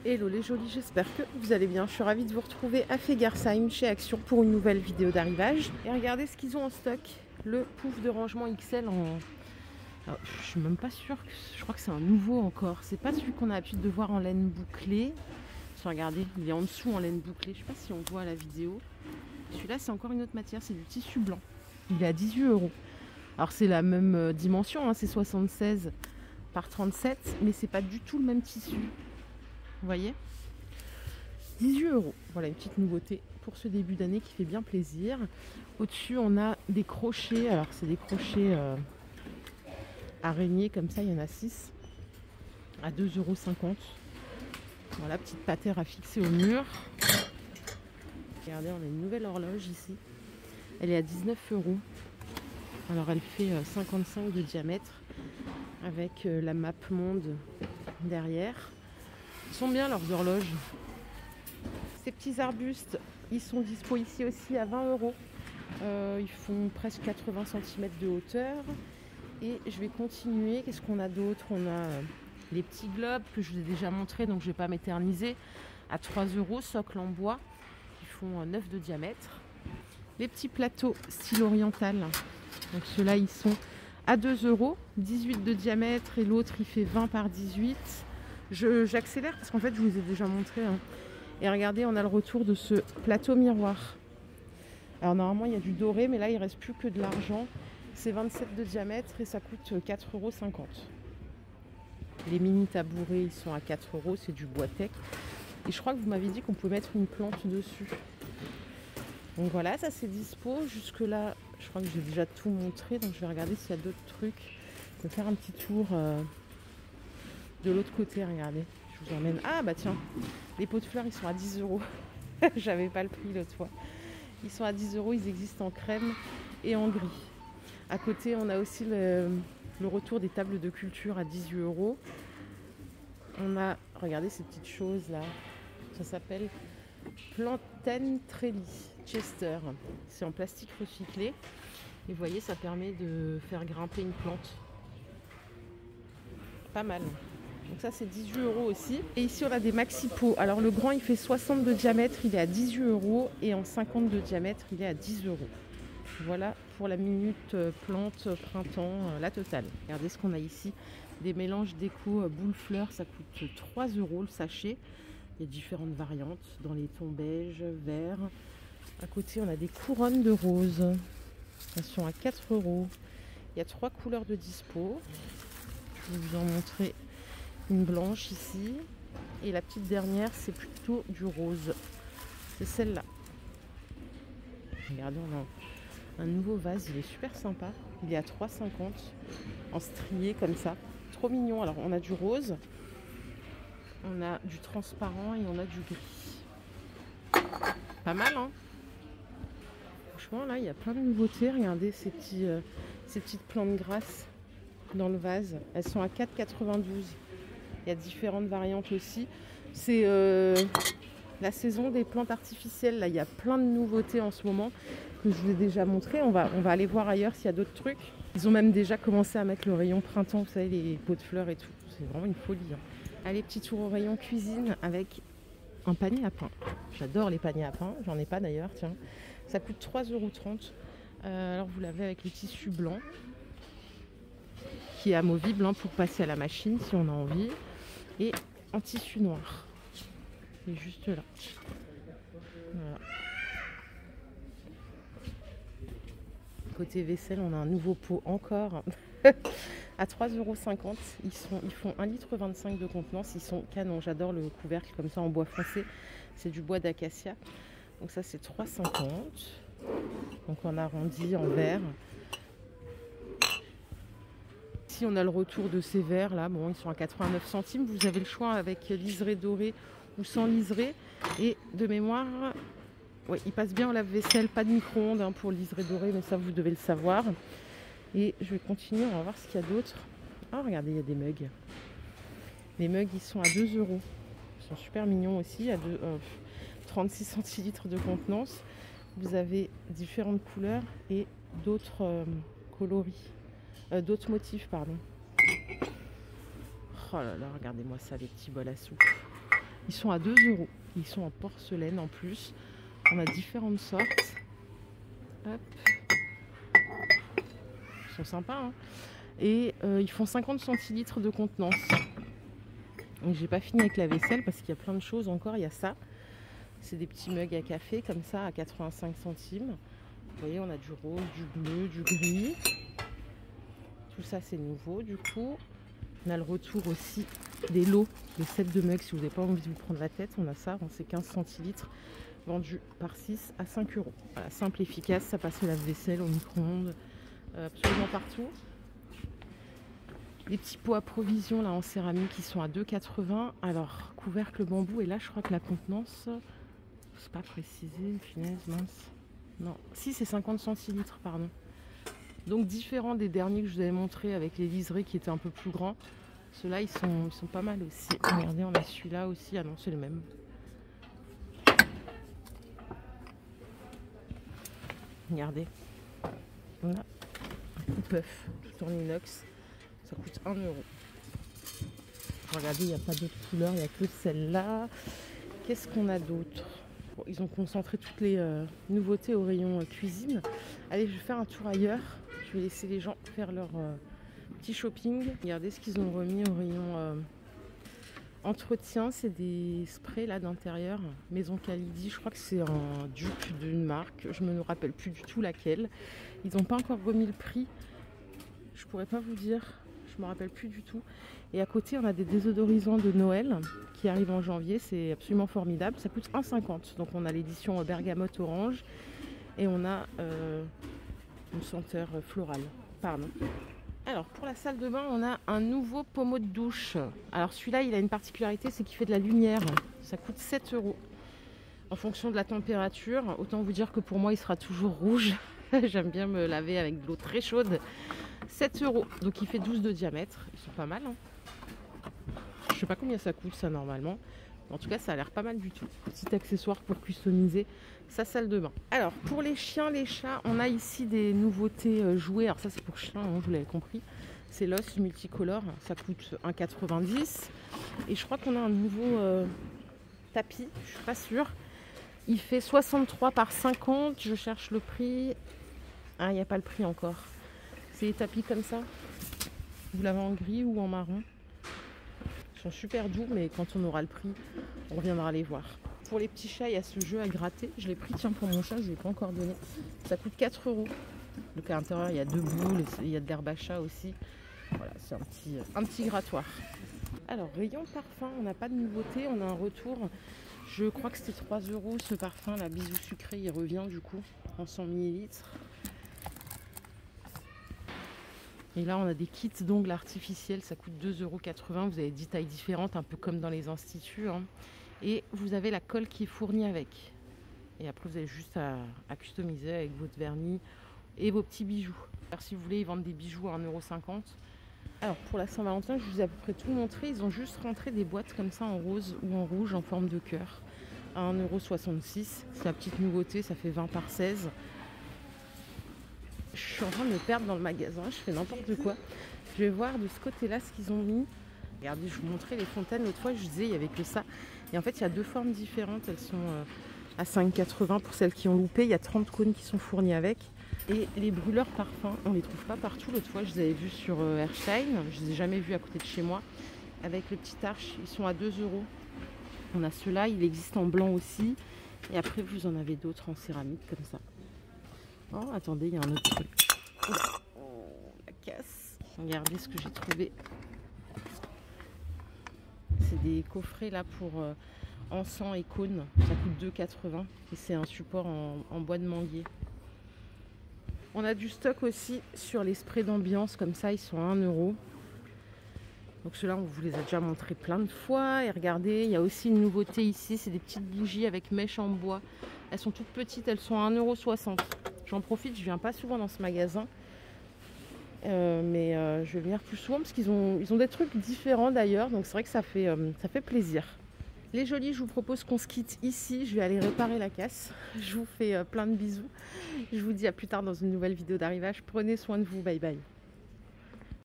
Hello les jolis, j'espère que vous allez bien. Je suis ravie de vous retrouver à Fegersheim chez Action pour une nouvelle vidéo d'arrivage. Et regardez ce qu'ils ont en stock. Le pouf de rangement XL en... Alors, je suis même pas sûre, je crois que c'est un nouveau encore. C'est pas celui qu'on a l'habitude de voir en laine bouclée. Regardez, il est en dessous en laine bouclée. Je sais pas si on voit à la vidéo. Celui-là c'est encore une autre matière, c'est du tissu blanc. Il est à 18 €. Alors c'est la même dimension, hein, c'est 76 par 37, mais c'est pas du tout le même tissu. Vous voyez, 18 €. Voilà une petite nouveauté pour ce début d'année qui fait bien plaisir. Au-dessus, on a des crochets. Alors, c'est des crochets araignées comme ça. Il y en a 6 à 2,50 €. Voilà, petite patère à fixer au mur. Regardez, on a une nouvelle horloge ici. Elle est à 19 €. Alors, elle fait 55 de diamètre avec la map monde derrière. Ils sont bien leurs horloges. Ces petits arbustes, ils sont dispo ici aussi à 20 €. Ils font presque 80 cm de hauteur. Et je vais continuer. Qu'est-ce qu'on a d'autre? On a les petits globes que je vous ai déjà montré, donc je ne vais pas m'éterniser. À 3 €, socle en bois. Ils font 9 de diamètre. Les petits plateaux style oriental. Donc ceux-là, ils sont à 2 €. 18 de diamètre et l'autre, il fait 20 par 18. J'accélère parce qu'en fait je vous ai déjà montré, hein. Et regardez, on a le retour de ce plateau miroir. Alors normalement il y a du doré, mais là il reste plus que de l'argent. C'est 27 de diamètre et ça coûte 4,50 €. Les mini tabourets, ils sont à 4 €, c'est du bois tech. Et je crois que vous m'avez dit qu'on pouvait mettre une plante dessus. Donc voilà, ça c'est dispo. Jusque là je crois que j'ai déjà tout montré, donc je vais regarder s'il y a d'autres trucs. Je vais faire un petit tour de l'autre côté. Regardez, je vous emmène. Ah bah tiens, les pots de fleurs, ils sont à 10 €. J'avais pas le prix l'autre fois. Ils sont à 10 €, ils existent en crème et en gris. À côté, on a aussi le retour des tables de culture à 18 €. On a, regardez ces petites choses là, ça s'appelle Plantentrelli Chester. C'est en plastique recyclé. Et vous voyez, ça permet de faire grimper une plante. Pas mal. Donc ça c'est 18 € aussi. Et ici on a des maxi pots. Alors le grand il fait 60 de diamètre, il est à 18 € et en 50 de diamètre il est à 10 €. Voilà pour la minute plante printemps, la totale. Regardez ce qu'on a ici. Des mélanges déco boule fleurs, ça coûte 3 € le sachet. Il y a différentes variantes dans les tons beige, vert. À côté on a des couronnes de roses. Elles sont à 4 €. Il y a 3 couleurs de dispo. Je vais vous en montrer une blanche ici. Et la petite dernière, c'est plutôt du rose. C'est celle-là. Regardez, on a un nouveau vase. Il est super sympa. Il est à 3,50 € en strié comme ça. Trop mignon. Alors, on a du rose. On a du transparent et on a du gris. Pas mal, hein? Franchement, là, il y a plein de nouveautés. Regardez ces petites plantes grasses dans le vase. Elles sont à 4,92 €. Il y a différentes variantes aussi. C'est la saison des plantes artificielles. Là, il y a plein de nouveautés en ce moment que je vous ai déjà montré. On va aller voir ailleurs s'il y a d'autres trucs. Ils ont même déjà commencé à mettre le rayon printemps, vous savez, les pots de fleurs et tout. C'est vraiment une folie, hein. Allez, petit tour au rayon cuisine avec un panier à pain. J'adore les paniers à pain. J'en ai pas d'ailleurs, tiens. Ça coûte 3,30 €. Alors, vous l'avez avec le tissu blanc qui est amovible, hein, pour passer à la machine si on a envie. Et en tissu noir. Il est juste là. Voilà. Côté vaisselle, on a un nouveau pot encore à 3,50 €. Ils font 1,25 litre de contenance. Ils sont canons. J'adore le couvercle comme ça en bois foncé. C'est du bois d'acacia. Donc ça c'est 3,50 €. Donc on arrondit en vert. Ici on a le retour de ces verres là. Bon, ils sont à 89 centimes. Vous avez le choix avec liseré doré ou sans liseré. Et de mémoire, ouais, il passe bien au lave-vaisselle. Pas de micro-ondes, hein, pour le liseré doré, mais ça vous devez le savoir. Et je vais continuer, on va voir ce qu'il y a d'autre. Ah, regardez, il y a des mugs. Les mugs, ils sont à 2 €. Ils sont super mignons aussi, à 36 centilitres de contenance. Vous avez différentes couleurs et d'autres coloris. D'autres motifs, pardon. Oh là là, regardez-moi ça, les petits bols à soupe. Ils sont à 2 euros. Ils sont en porcelaine en plus. On a différentes sortes. Hop. Ils sont sympas, hein. Et ils font 50 centilitres de contenance. Donc j'ai pas fini avec la vaisselle parce qu'il y a plein de choses encore. Il y a ça. C'est des petits mugs à café comme ça à 85 centimes. Vous voyez, on a du rose, du bleu, du gris. Tout ça, c'est nouveau du coup. On a le retour aussi des lots, le set de mugs. Si vous n'avez pas envie de vous prendre la tête, on a ça. C'est 15 centilitres vendu par 6 à 5 euros. Voilà, simple, efficace. Ça passe au lave-vaisselle, au micro-ondes, absolument partout. Les petits pots à provision là en céramique qui sont à 2,80. Alors, couvercle bambou. Et là, je crois que la contenance, c'est pas précisé. Punaise, mince. Non, si, c'est 50 centilitres, pardon. Donc différents des derniers que je vous avais montré avec les liserés qui étaient un peu plus grands. Ceux-là, ils sont pas mal aussi. Regardez, on a celui-là aussi. Ah non, c'est le même. Regardez. On a un coupe-œuf tout en inox. Ça coûte 1 euro. Regardez, il n'y a pas d'autres couleurs, il n'y a que celle-là. Qu'est-ce qu'on a d'autre? Bon, ils ont concentré toutes les nouveautés au rayon cuisine. Allez, je vais faire un tour ailleurs. Je vais laisser les gens faire leur petit shopping. Regardez ce qu'ils ont remis au rayon entretien. C'est des sprays là d'intérieur. Maison Calidi, je crois que c'est un dupe d'une marque. Je ne me rappelle plus du tout laquelle. Ils n'ont pas encore remis le prix. Je pourrais pas vous dire. Je me rappelle plus du tout. Et à côté, on a des désodorisants de Noël qui arrivent en janvier. C'est absolument formidable. Ça coûte 1,50 €. Donc on a l'édition bergamote orange et on a une senteur florale. Pardon. Alors pour la salle de bain, on a un nouveau pommeau de douche. Alors celui-là, il a une particularité, c'est qu'il fait de la lumière. Ça coûte 7 € en fonction de la température. Autant vous dire que pour moi, il sera toujours rouge. J'aime bien me laver avec de l'eau très chaude. 7 €. Donc il fait 12 de diamètre. Ils sont pas mal, hein. Je sais pas combien ça coûte ça normalement. En tout cas, ça a l'air pas mal du tout. Petit accessoire pour customiser sa salle de bain. Alors, pour les chiens, les chats, on a ici des nouveautés jouets. Alors ça, c'est pour chiens, hein, vous l'avez compris. C'est l'os multicolore. Ça coûte 1,90 €. Et je crois qu'on a un nouveau tapis. Je suis pas sûre. Il fait 63 par 50. Je cherche le prix. Ah, il n'y a pas le prix encore. C'est des tapis comme ça. Vous l'avez en gris ou en marron. Ils sont super doux, mais quand on aura le prix, on reviendra les voir. Pour les petits chats, il y a ce jeu à gratter. Je l'ai pris, tiens, pour mon chat, je ne l'ai pas encore donné. Ça coûte 4 €. Donc à l'intérieur, il y a 2 boules, il y a de l'herbe à chat aussi. Voilà, c'est un petit grattoir. Alors, rayon parfum, on n'a pas de nouveauté, on a un retour. Je crois que c'était 3 € ce parfum, la bisou sucré, il revient du coup en 100 ml. Et là, on a des kits d'ongles artificiels, ça coûte 2,80 €. Vous avez 10 tailles différentes, un peu comme dans les instituts, hein. Et vous avez la colle qui est fournie avec. Et après, vous avez juste à customiser avec votre vernis et vos petits bijoux. Alors, si vous voulez, ils vendent des bijoux à 1,50 €. Alors, pour la Saint-Valentin, je vous ai à peu près tout montré. Ils ont juste rentré des boîtes comme ça en rose ou en rouge en forme de cœur à 1,66 €. C'est la petite nouveauté, ça fait 20 par 16. Je suis en train de me perdre dans le magasin, je fais n'importe quoi. Je vais voir de ce côté-là ce qu'ils ont mis. Regardez, je vous montrais les fontaines. L'autre fois, je disais, il n'y avait que ça. Et en fait, il y a deux formes différentes. Elles sont à 5,80 € pour celles qui ont loupé. Il y a 30 cônes qui sont fournis avec. Et les brûleurs parfums, on ne les trouve pas partout. L'autre fois, je les avais vus sur Erstein. Je ne les ai jamais vus à côté de chez moi. Avec le petit arche, ils sont à 2 €. On a ceux-là, il existe en blanc aussi. Et après, vous en avez d'autres en céramique comme ça. Oh, attendez, il y a un autre truc. Oh, la casse. Regardez ce que j'ai trouvé. C'est des coffrets là pour encens et cônes. Ça coûte 2,80 € et c'est un support en bois de manguier. On a du stock aussi sur les sprays d'ambiance comme ça, ils sont à 1 €. Donc ceux-là, on vous les a déjà montrés plein de fois. Et regardez, il y a aussi une nouveauté ici, c'est des petites bougies avec mèches en bois. Elles sont toutes petites, elles sont à 1,60 €. J'en profite, je viens pas souvent dans ce magasin. Mais je vais venir plus souvent parce qu'ils ont des trucs différents d'ailleurs. Donc c'est vrai que ça fait plaisir. Les jolis, je vous propose qu'on se quitte ici. Je vais aller réparer la casse. Je vous fais plein de bisous. Je vous dis à plus tard dans une nouvelle vidéo d'arrivage. Prenez soin de vous. Bye bye.